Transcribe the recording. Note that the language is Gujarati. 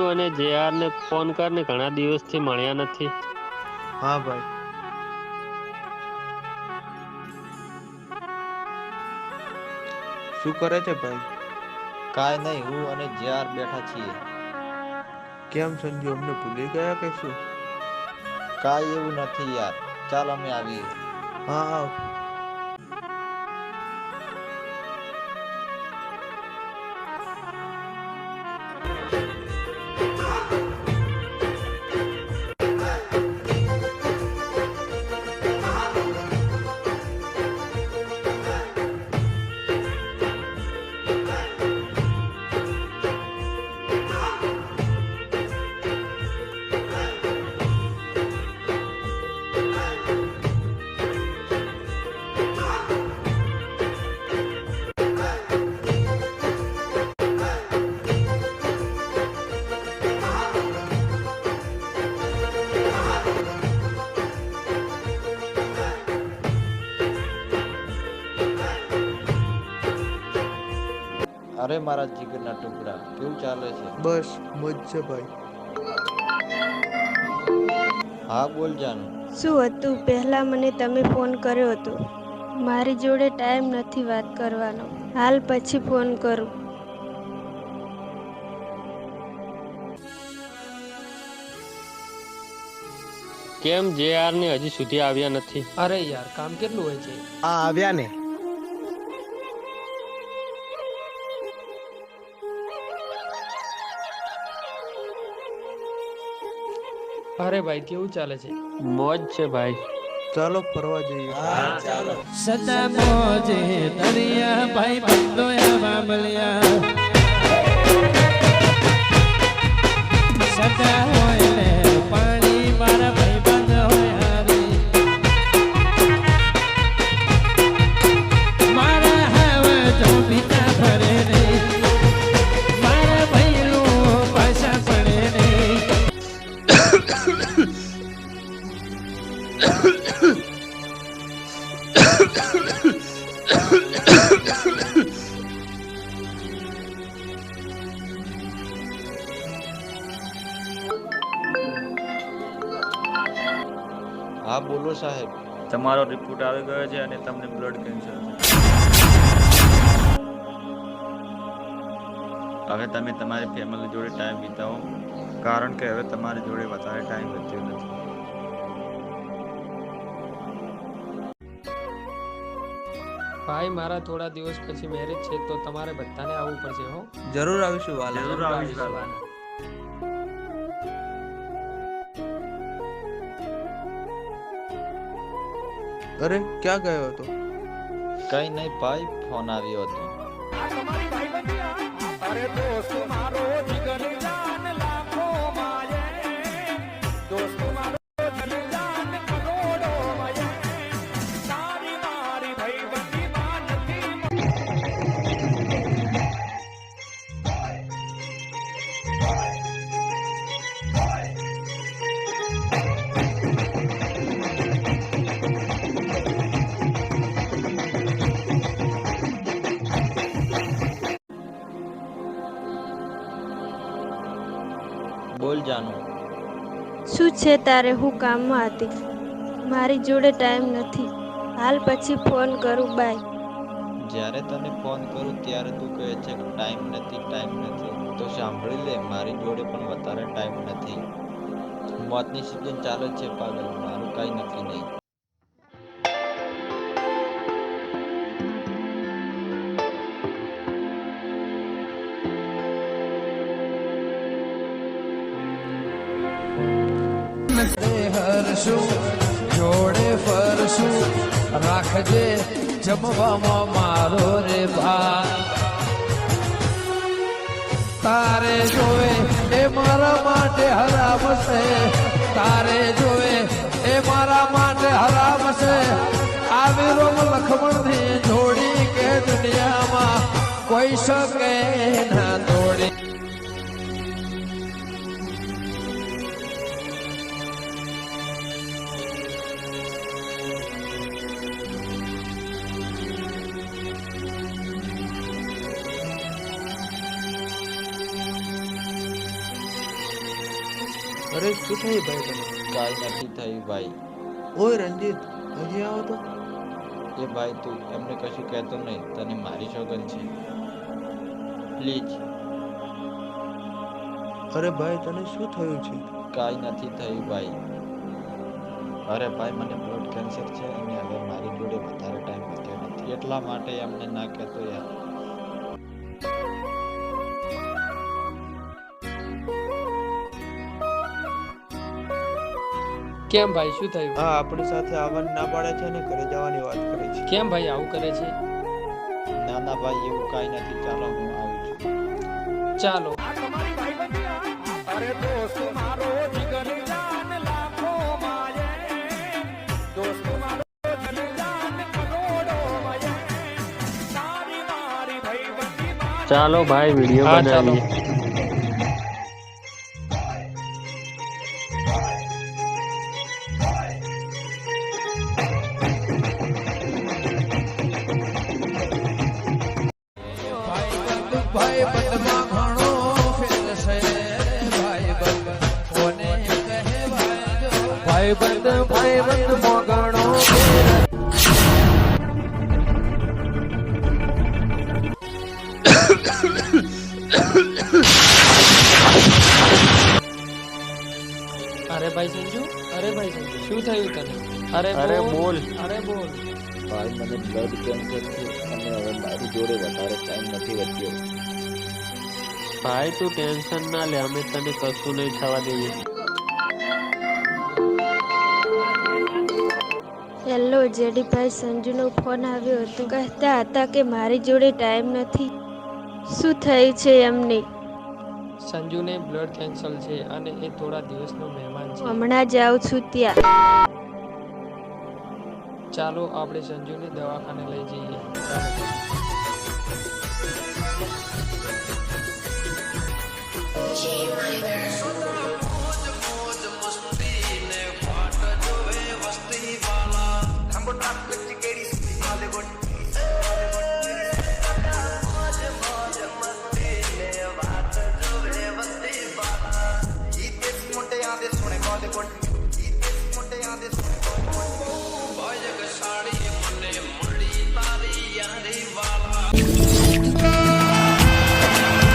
અને જેઆર ને ફોન કરને, ઘણા દિવસથી મળ્યા નથી. હા ભાઈ. શું કરે છે ભાઈ? કાંઈ નહીં, હું અને જેઆર બેઠા છીએ. કેમ સંજુ, અમને ભૂલી ગયા કે શું? કાંઈ એવું નથી યાર, ચાલ અમે આવીએ. હા આવ. અરે મારા જીગરના ટુકડા, કેવું ચાલે છે? બસ મોજ છે ભાઈ. હા બોલ જાનું. શું હતું? પહેલાં મને તમે ફોન કર્યો હતો. મારી જોડે ટાઈમ નથી વાત કરવાનો. હાલ પછી ફોન કરું. કેમ જેઆર ને હજી સુધી આવ્યા નથી? અરે યાર, કામ કેટલું હોય છે. આ આવ્યા ને. અરે ભાઈ, કેવું ચાલે છે? મોજ છે ભાઈ. ચાલો ફરવા જઈએ. હા ચાલો. સદા મોજે દરિયા ભાઈ બંધો બાબલિયા સદા હોય ને પાણી મારા ભાઈ બંધ હોય રે મારા હવે જો બીતા ફરે રે મારા ભાઈનું પાછા પડે રે. હા બોલો સાહેબ. તમારો રિપોર્ટ આવી ગયો છે અને તમને બ્લડ કેન્સર છે. હવે તમે તમારી ફેમિલી જોડે ટાઈમ વિતાવો, કારણ કે હવે તમારી જોડે વધારે ટાઈમ બચ્યો નથી. ભાઈ, મારા થોડા દિવસ પછી મેરેજ છે, તો તમારે બધાને આવવું પડશે હો. જરૂર આવીશું વાલા. જરૂર આવીશું. અરે ક્યાં ગયો હતો? કઈ નહીં ભાઈ, ફોન આવ્યો હતો. બોલ જાનું. શું છે તારે? હું કામમાં હતી. મારી જોડે ટાઈમ નથી. હાલ પછી ફોન કરું. બાય. જ્યારે તને ફોન કરું ત્યારે તું કહે છે કે ટાઈમ નથી, ટાઈમ નથી. તો સાંભળી લે, મારી જોડે પણ વધારે ટાઈમ નથી. મોતની સિઝન ચાલે છે પાગલ, મારું કાંઈ નક્કી નહીં. હરશું જોડે ફરશું રાખજે જમવામાં મારો રે ભાઈ તારે જોવે એ મારા માટે હરામ છે તારે જોવે એ મારા માટે હરામ છે આવી રોમ લખમણની જોડી કે દુનિયામાં કોઈ શકે ના દોડી અરે શું થયું ભાઈ તને? કાંઈ નથી થયું ભાઈ. ઓય રંજીત, હજી આવો તો. એ ભાઈ તું એમને કશું કહેતો નહીં, તને મારી સોગંદ છે. પ્લીઝ. અરે ભાઈ તને શું થયું છે? કાંઈ નથી થયું ભાઈ. અરે ભાઈ મને બ્લડ કેન્સર છે અને હવે મારી જોડે વધારે ટાઈમ બચ્યો નથી, એટલા માટે એમને ના કહેતો યાર. કેમ ભાઈ, શું થયું? હા, આપણી સાથે આવવાની ના પાડે છે ને ઘરે જવાની વાત કરે છે. કેમ ભાઈ આવું કરે છે? ના ના ભાઈ એવું કાંઈ નથી, ચાલો હું આવું છું. ચાલો. ચાલો ભાઈ વિડીયો હા, ચાલો. બનાવીએ. ભાઈ બંધમાં ઘણો ફેર છે. ભાઈ બંધ કોને કહેવાય જો? ભાઈ બંધમાં ઘણો ફેર. અરે ભાઈ સંજુ, શું થયું તને? અરે બોલ. અરે બોલ. ભાઈ મને બ્લડ કેન્સર છે અને હવે મારી જોડે વધારે ટાઈમ નથી બચ્યો. ભાઈ તું ટેન્શન ના લે, અમે તને કશું નહીં થવા દઈએ. હેલો જેડીભાઈ, સંજુનો ફોન આવ્યો હતો. કહેતા હતા કે મારી જોડે ટાઈમ નથી. શું થયું છે એમને? સંજુને બ્લડ કેન્સર છે અને એ થોડા દિવસનો મહેમાન છે. હમણાં જાઉં છું ત્યાં. ચાલો આપણે સંજુને દવાખાને લઈ જઈએ. ચાલો. મોટે આદે સોને કોલે કોટ